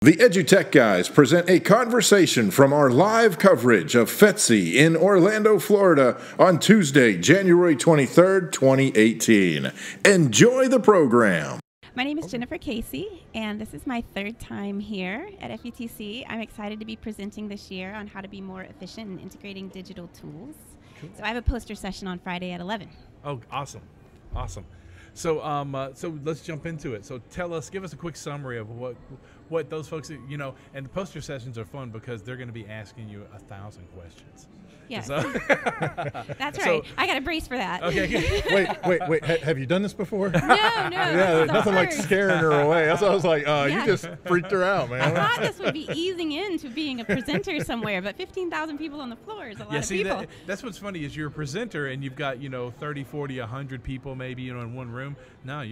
The EduTech guys present a conversation from our live coverage of FETC in Orlando, Florida on Tuesday, January 23rd, 2018. Enjoy the program. My name is Jennifer Casey, and this is my third time here at FETC. I'm excited to be presenting this year on how to be more efficient in integrating digital tools. Cool. So I have a poster session on Friday at 11. Oh, awesome. Awesome. So so let's jump into it. So give us a quick summary of what those folks, and the poster sessions are fun because they're going to be asking you 1,000 questions. Yes. That's right. I got a brace for that. Okay. Wait. Have you done this before? No. Yeah, there's nothing like scaring her away. That's why I was like, You just freaked her out, man. I thought this would be easing into being a presenter somewhere, but 15,000 people on the floor is a lot of people. That's what's funny is you're a presenter and you've got, 30, 40, 100 people maybe, in one room. No,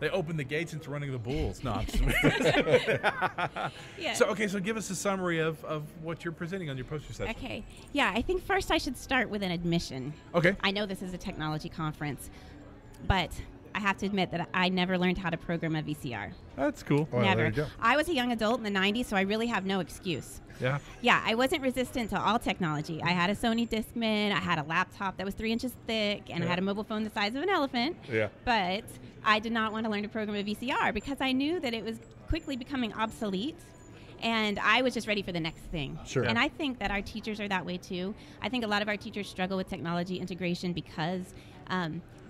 they open the gates into running the bulls. No, I'm just yeah. So give us a summary of what you're presenting on your poster session. Okay. Yeah, I think first I should start with an admission. Okay. I know this is a technology conference, but I have to admit that I never learned how to program a VCR. That's cool. Well, never. there you go. I was a young adult in the 90s, so I really have no excuse. Yeah. Yeah, I wasn't resistant to all technology. I had a Sony Discman, I had a laptop that was 3 inches thick, and I had a mobile phone the size of an elephant. Yeah. But I did not want to learn to program a VCR because I knew that it was quickly becoming obsolete, and I was just ready for the next thing. Sure. And I think that our teachers are that way too. I think a lot of our teachers struggle with technology integration because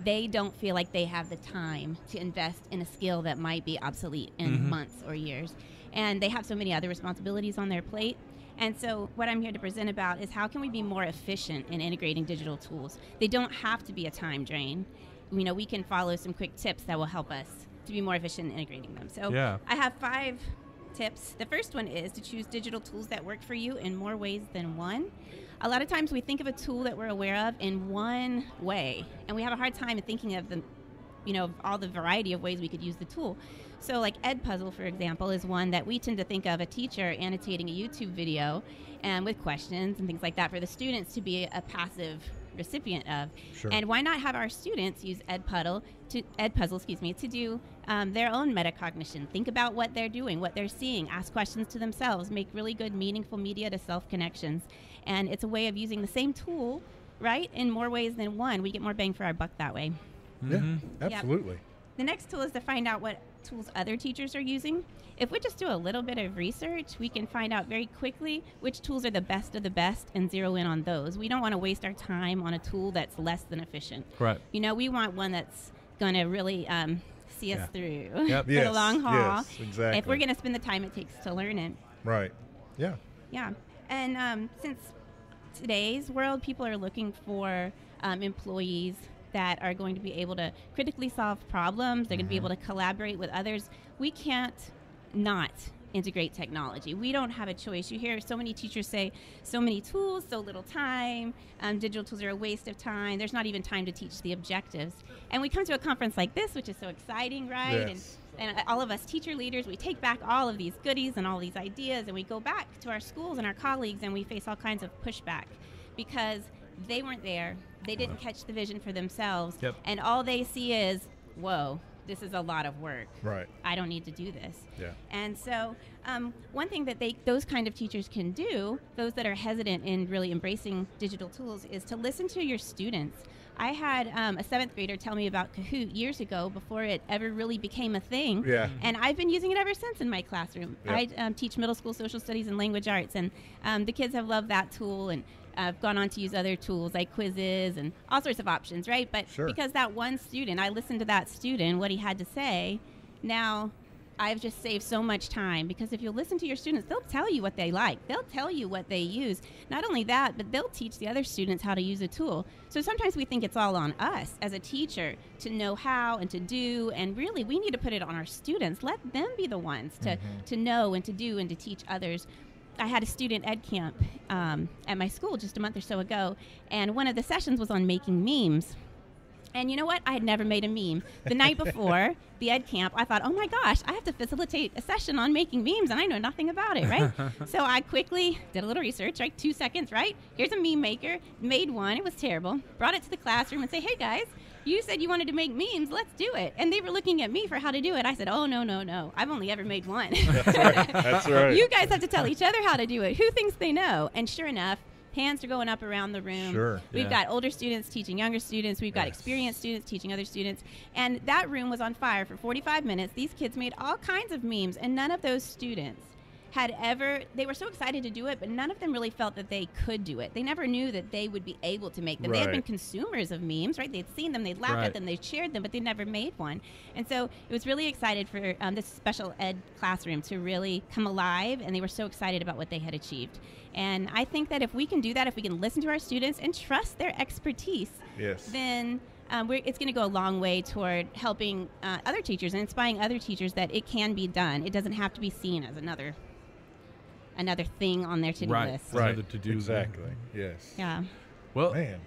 they don't feel like they have the time to invest in a skill that might be obsolete in months or years. And they have so many other responsibilities on their plate. And so what I'm here to present about is how can we be more efficient in integrating digital tools? They don't have to be a time drain. We can follow some quick tips that will help us to be more efficient in integrating them. So I have 5 tips. The first one is to choose digital tools that work for you in more ways than one. A lot of times we think of a tool that we're aware of in one way, and we have a hard time thinking of the, all the variety of ways we could use the tool. So like Edpuzzle, for example, is one that we tend to think of a teacher annotating a YouTube video and with questions and things like that for the students to be a passive recipient of. Sure. And why not have our students use Edpuzzle to do their own metacognition, think about what they're doing, what they're seeing, ask questions to themselves, make really good, meaningful media to self-connections. And it's a way of using the same tool, right, in more ways than one. We get more bang for our buck that way. Yeah, absolutely. Yep. The next tool is to find out what tools other teachers are using. If we just do a little bit of research, we can find out very quickly which tools are the best of the best and zero in on those. We don't want to waste our time on a tool that's less than efficient. Right. We want one that's going to really see us through Yep. for the long haul. Yes, exactly. If we're going to spend the time it takes to learn it. Right. Yeah. Yeah. And since today's world, people are looking for employees that are going to be able to critically solve problems. They're going to be able to collaborate with others. We can't not integrate technology. We don't have a choice. You hear so many teachers say, so many tools, so little time. Digital tools are a waste of time. There's not even time to teach the objectives. And we come to a conference like this, which is so exciting, right? Yes. And all of us teacher leaders, we take back all of these goodies and all these ideas, and we go back to our schools and our colleagues, and we face all kinds of pushback because they weren't there. They didn't catch the vision for themselves. Yep. And all they see is, whoa, this is a lot of work. Right. I don't need to do this. Yeah. And so one thing that those kind of teachers can do, those that are hesitant in really embracing digital tools, is to listen to your students. I had a 7th grader tell me about Kahoot years ago before it ever really became a thing. Yeah. And I've been using it ever since in my classroom. Yep. I teach middle school social studies and language arts, and the kids have loved that tool, and I've gone on to use other tools like quizzes and all sorts of options, right? But because that one student, I listened to that student, what he had to say, now I've just saved so much time, because if you listen to your students, they'll tell you what they like. They'll tell you what they use. Not only that, but they'll teach the other students how to use a tool. So sometimes we think it's all on us as a teacher to know how and to do, and really we need to put it on our students. Let them be the ones to know and to do and to teach others. I had a student ed camp at my school just a month or so ago, and one of the sessions was on making memes. And you know what? I had never made a meme. The night before the ed camp, I thought, oh my gosh, I have to facilitate a session on making memes, and I know nothing about it, right? So I quickly did a little research, right? 2 seconds, right? Here's a meme maker, made one. It was terrible. Brought it to the classroom and say, hey guys, you said you wanted to make memes. Let's do it. And they were looking at me for how to do it. I said, oh, no. I've only ever made one. That's right. You guys have to tell each other how to do it. Who thinks they know? And sure enough, hands are going up around the room. Sure. We've got older students teaching younger students. We've got experienced students teaching other students. And that room was on fire for 45 minutes. These kids made all kinds of memes, and none of those students they were so excited to do it, but none of them really felt that they could do it. They never knew that they would be able to make them. They had been consumers of memes, right? They'd seen them, they'd laughed at them, they'd shared them, but they never made one. And so it was really excited for this special ed classroom to really come alive, and they were so excited about what they had achieved. And I think that if we can do that, if we can listen to our students and trust their expertise, then it's going to go a long way toward helping other teachers and inspiring other teachers that it can be done. It doesn't have to be seen as another thing on their to-do list. Right. Another to-do. Exactly. Yes. Yeah. Well, Man.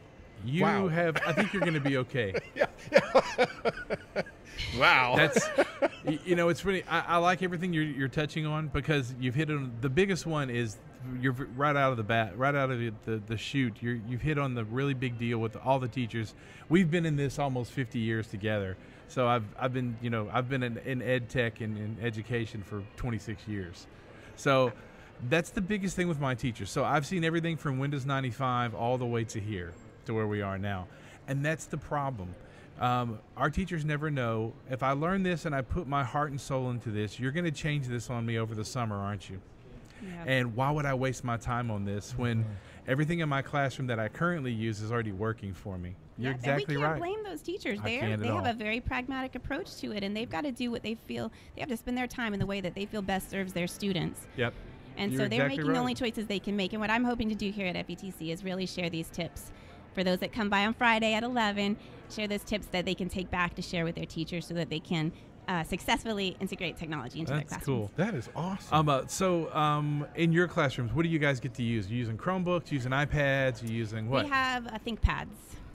you have. I think you're going to be okay. Wow. That's, it's really. I like everything you're touching on, because you've hit on the biggest one. Is you're right out of the bat, right out of the chute. You've hit on the really big deal with all the teachers. We've been in this almost 50 years together. So I've been in ed tech and in education for 26 years. So that's the biggest thing with my teachers. So I've seen everything from Windows 95 all the way to here, to where we are now. And that's the problem. Our teachers never know, if I learn this and I put my heart and soul into this, you're going to change this on me over the summer, aren't you? Yeah. And why would I waste my time on this when everything in my classroom that I currently use is already working for me? You're exactly right. And we can't blame those teachers. They have a very pragmatic approach to it, and they've got to do what they feel. They have to spend their time in the way that they feel best serves their students. Yep. And so they're making the only choices they can make. And what I'm hoping to do here at FETC is really share these tips for those that come by on Friday at 11, share those tips that they can take back to share with their teachers so that they can successfully integrate technology into their classrooms. That's cool. That is awesome. So in your classrooms, what do you guys get to use? You using Chromebooks, using iPads, you using what? We have ThinkPads.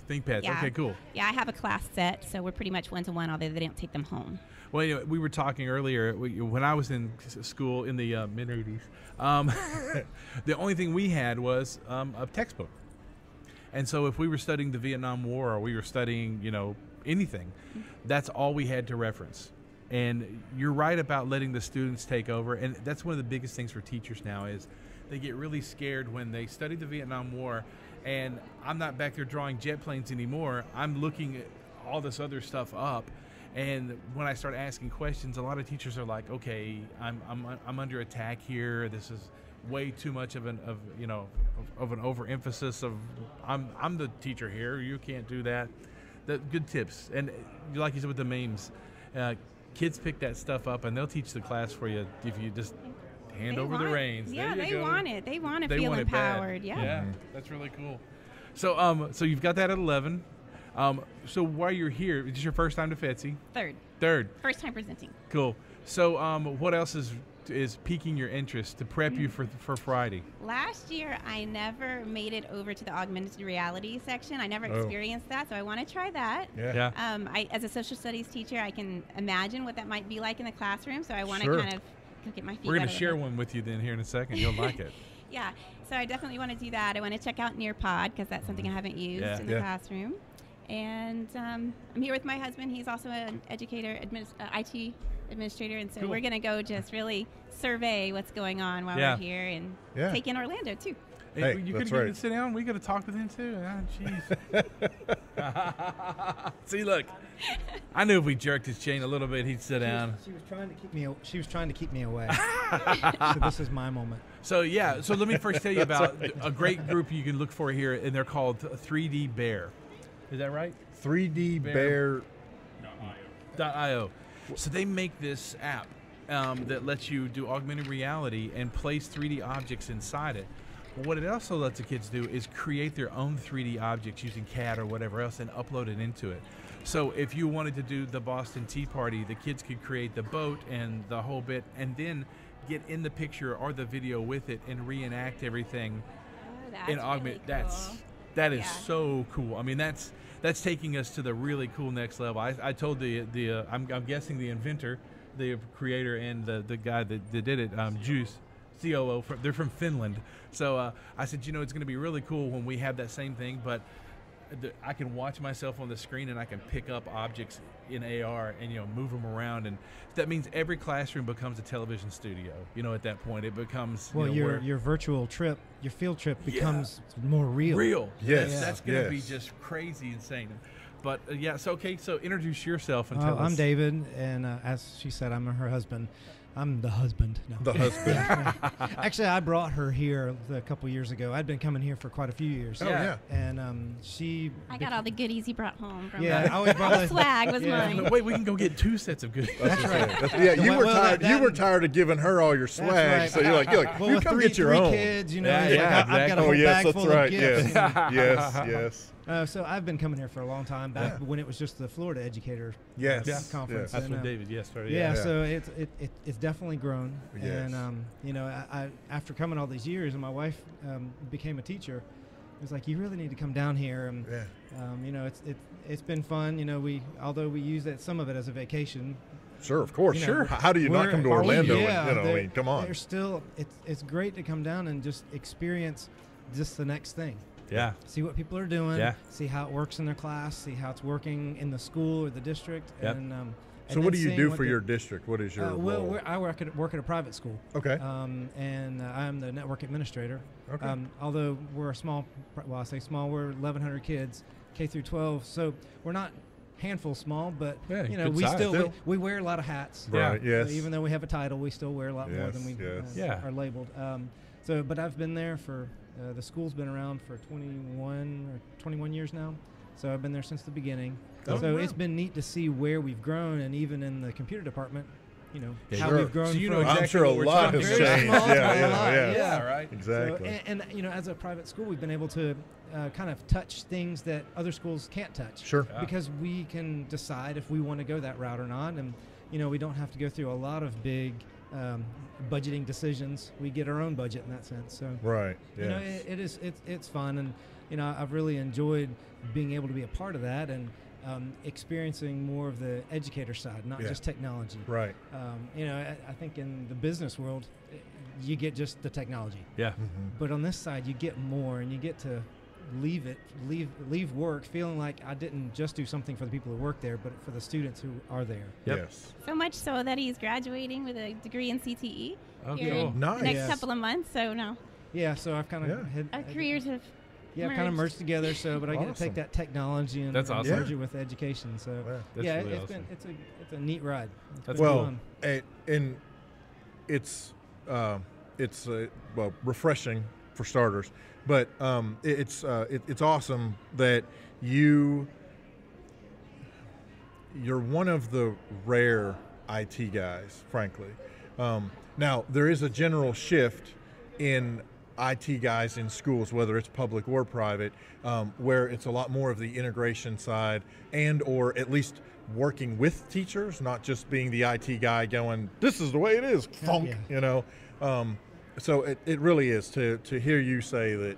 ThinkPads, okay, cool. Yeah, I have a class set, so we're pretty much one-to-one, although they don't take them home. Well, we were talking earlier, when I was in school in the mid-'80s, the only thing we had was a textbook. And so if we were studying the Vietnam War, or we were studying, anything, that's all we had to reference. And you're right about letting the students take over, and that's one of the biggest things for teachers now is they get really scared when they study the Vietnam War, and I'm not back there drawing jet planes anymore. I'm looking at all this other stuff up. And when I start asking questions, a lot of teachers are like, "Okay, I'm under attack here. This is way too much of an overemphasis of I'm the teacher here. You can't do that." Good tips, and like you said with the memes, kids pick that stuff up and they'll teach the class for you if you just hand over the reins. Yeah, they want it. They want to feel empowered. Yeah, that's really cool. So so you've got that at 11. So while you're here, is this your first time to FETC? Third. First time presenting. Cool. So what else is piquing your interest to prep you for Friday? Last year, I never made it over to the augmented reality section. I never experienced that, so I want to try that. Yeah. As a social studies teacher, I can imagine what that might be like in the classroom, so I want to kind of get my feet wet. We're going to share one with you then here in a second. You'll like it. Yeah. So I definitely want to do that. I want to check out Nearpod because that's something I haven't used in the classroom. And I'm here with my husband. He's also an educator, IT administrator, and so we're going to go just really survey what's going on while we're here and take in Orlando, too. Hey, you could sit down. We got to talk with him, too. Jeez. See, look. I knew if we jerked his chain a little bit, he'd sit down. She was trying to keep me. She was trying to keep me away. So this is my moment. So So let me first tell you about a great group you can look for here, and they're called 3D Bear. Is that right? 3D Bear. .io. So they make this app that lets you do augmented reality and place 3D objects inside it. But what it also lets the kids do is create their own 3D objects using CAD or whatever else and upload it into it. So if you wanted to do the Boston Tea Party, the kids could create the boat and the whole bit and then get in the picture or the video with it and reenact everything in augment. Really cool. That is so cool. I mean, that's taking us to the really cool next level. I told I'm guessing the inventor, the creator, and the guy that did it, Juice, COO. They're from Finland. So I said, it's going to be really cool when we have that same thing, but I can watch myself on the screen and I can pick up objects in AR and move them around, and that means every classroom becomes a television studio. At that point it becomes your virtual trip, your field trip becomes more real. Yes, that's going to be just crazy insane. But so introduce yourself and tell us. I'm David, and as she said, I'm her husband. I'm the husband. No. The husband. Actually, I brought her here a couple years ago. I'd been coming here for quite a few years. Oh, yeah. And she... I got all the goodies he brought home. From I always brought the swag was mine. No, wait, we can go get 2 sets of goodies. That's right. You were tired. You were tired of giving her all your swag, right. so you're like, well, you come get your three own. kids, Yeah, I've got a whole bag full of gifts. Yes. So I've been coming here for a long time, back when it was just the Florida Educator Conference. That's when David started. Yeah, so it's definitely grown. Yes. And I after coming all these years, and my wife became a teacher, it was like, you really need to come down here. And it's been fun. Although we use some of it as a vacation. Sure, of course. Sure. How do you not come to Orlando? Come on. There's still it's great to come down and just experience just the next thing. Yeah. See what people are doing. Yeah. See how it works in their class. See how it's working in the school or the district. Yep. So what do you do for your district? What is your role? I work at a private school. Okay. And I'm the network administrator. Okay. Although we're a small, I say small, we're 1,100 kids, K through 12. So we're not handful small, but we still we wear a lot of hats. Right. Yes. Even though we have a title, we still wear a lot more than we are labeled. But I've been there for. The school's been around for 21 years now, so I've been there since the beginning. It's been neat to see where we've grown, and even in the computer department, how we've grown. So exactly I'm sure a lot has changed. Yeah, right. Exactly. So, and as a private school, we've been able to kind of touch things that other schools can't touch. Sure. Because we can decide if we want to go that route or not, and we don't have to go through a lot of big budgeting decisions. We get our own budget in that sense. So right. Yes. It's fun, and I've really enjoyed being able to be a part of that and experiencing more of the educator side, not just technology. Right. I think in the business world, you get just the technology. Yeah. Mm-hmm. But on this side, you get more, and you get to leave work feeling like I didn't just do something for the people who work there, but for the students who are there. Yep. Yes. So much so that he's graduating with a degree in CTE Okay. here in Nice. the next couple of months. So no, Yeah, so I've kind of our careers have kind of merged together. So, but I get to take that technology and That's awesome. merge it with education. So That's really it's awesome. it's a neat ride. That's been cool. fun. And it's refreshing for starters, but it's awesome that you're one of the rare IT guys, frankly. Now there is a general shift in IT guys in schools, whether it's public or private, where it's a lot more of the integration side and or at least working with teachers, not just being the IT guy going, this is the way it is, funk, so it really is to hear you say that,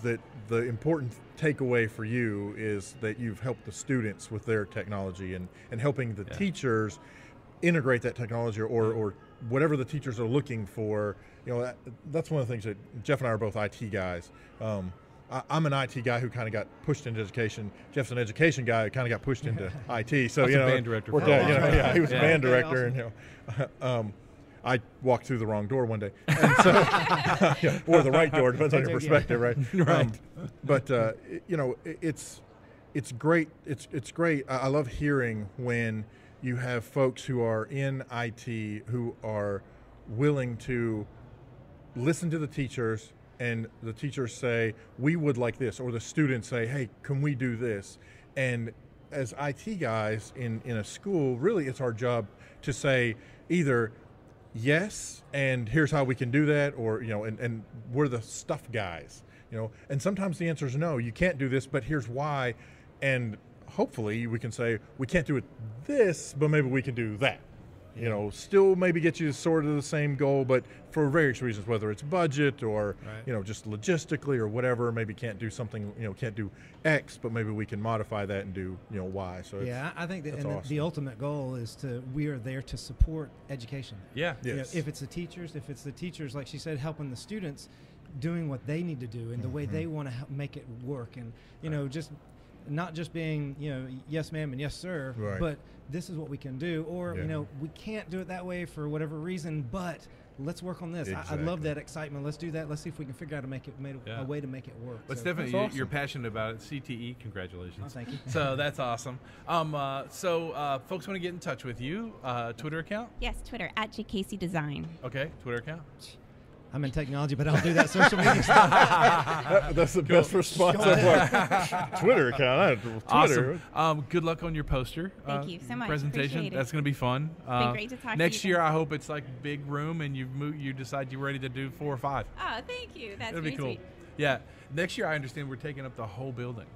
that the important takeaway for you is that you've helped the students with their technology and helping the teachers integrate that technology or whatever the teachers are looking for. That's one of the things that Jeff and I are both IT guys. I'm an IT guy who kind of got pushed into education. Jeff's an education guy who kind of got pushed into IT. So I was a band director. Worked out, he was a band director, and I walked through the wrong door one day, and so, or the right door, depends on your perspective, right? Right. But it's great. It's great. I love hearing when you have folks who are in IT who are willing to listen to the teachers, and the teachers say, we would like this, or the students say, hey, can we do this? And as IT guys in a school, really it's our job to say either yes, and here's how we can do that, or, and we're the stuff guys, and sometimes the answer is no, you can't do this, but here's why. And hopefully we can say, we can't do it this, but maybe we can do that. you know, still maybe get you sort of the same goal, but for various reasons, whether it's budget or, you know, just logistically or whatever, maybe can't do something, you know, can't do X, but maybe we can modify that and do, you know, Y. So yeah, I think that awesome. The ultimate goal is we are there to support education. Yeah. You know, if it's the teachers, like she said, helping the students, doing what they need to do and the way they want to make it work, and you know, just not just being, you know, yes ma'am and yes sir, but this is what we can do, or you know, we can't do it that way for whatever reason, but let's work on this. I love that excitement. Let's do that. Let's see if we can figure out a way to make it work. But Stephanie, awesome. You're passionate about it. CTE, congratulations. Oh, thank you. So that's awesome. So folks want to get in touch with you. Twitter account? Yes, Twitter @JCasey Design. Okay, Twitter account. I'm in technology, but I don't do that social media stuff. That's the best response I've Twitter account. Twitter. Awesome. Good luck on your poster. Thank you so much. Presentation. That's going to be fun. It's been great to talk to you. Next year, I hope it's like big room and you decide you're ready to do 4 or 5. Oh, thank you. That's That'd be cool. Sweet. Yeah. Next year, I understand we're taking up the whole building.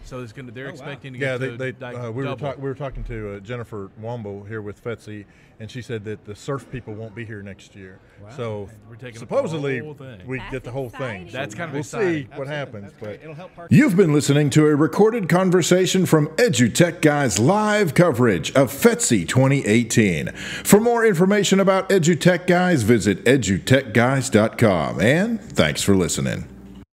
So it's they're expecting to get we were talking to Jennifer Womble here with FETC, and she said that the surf people won't be here next year. Wow. So we're taking supposedly the whole thing. We get the whole thing. So that's kind of we'll exciting. See what happens. But it'll help. You've been listening to a recorded conversation from EduTech Guys live coverage of FETC 2018. For more information about EduTech Guys, visit edutechguys.com. And thanks for listening.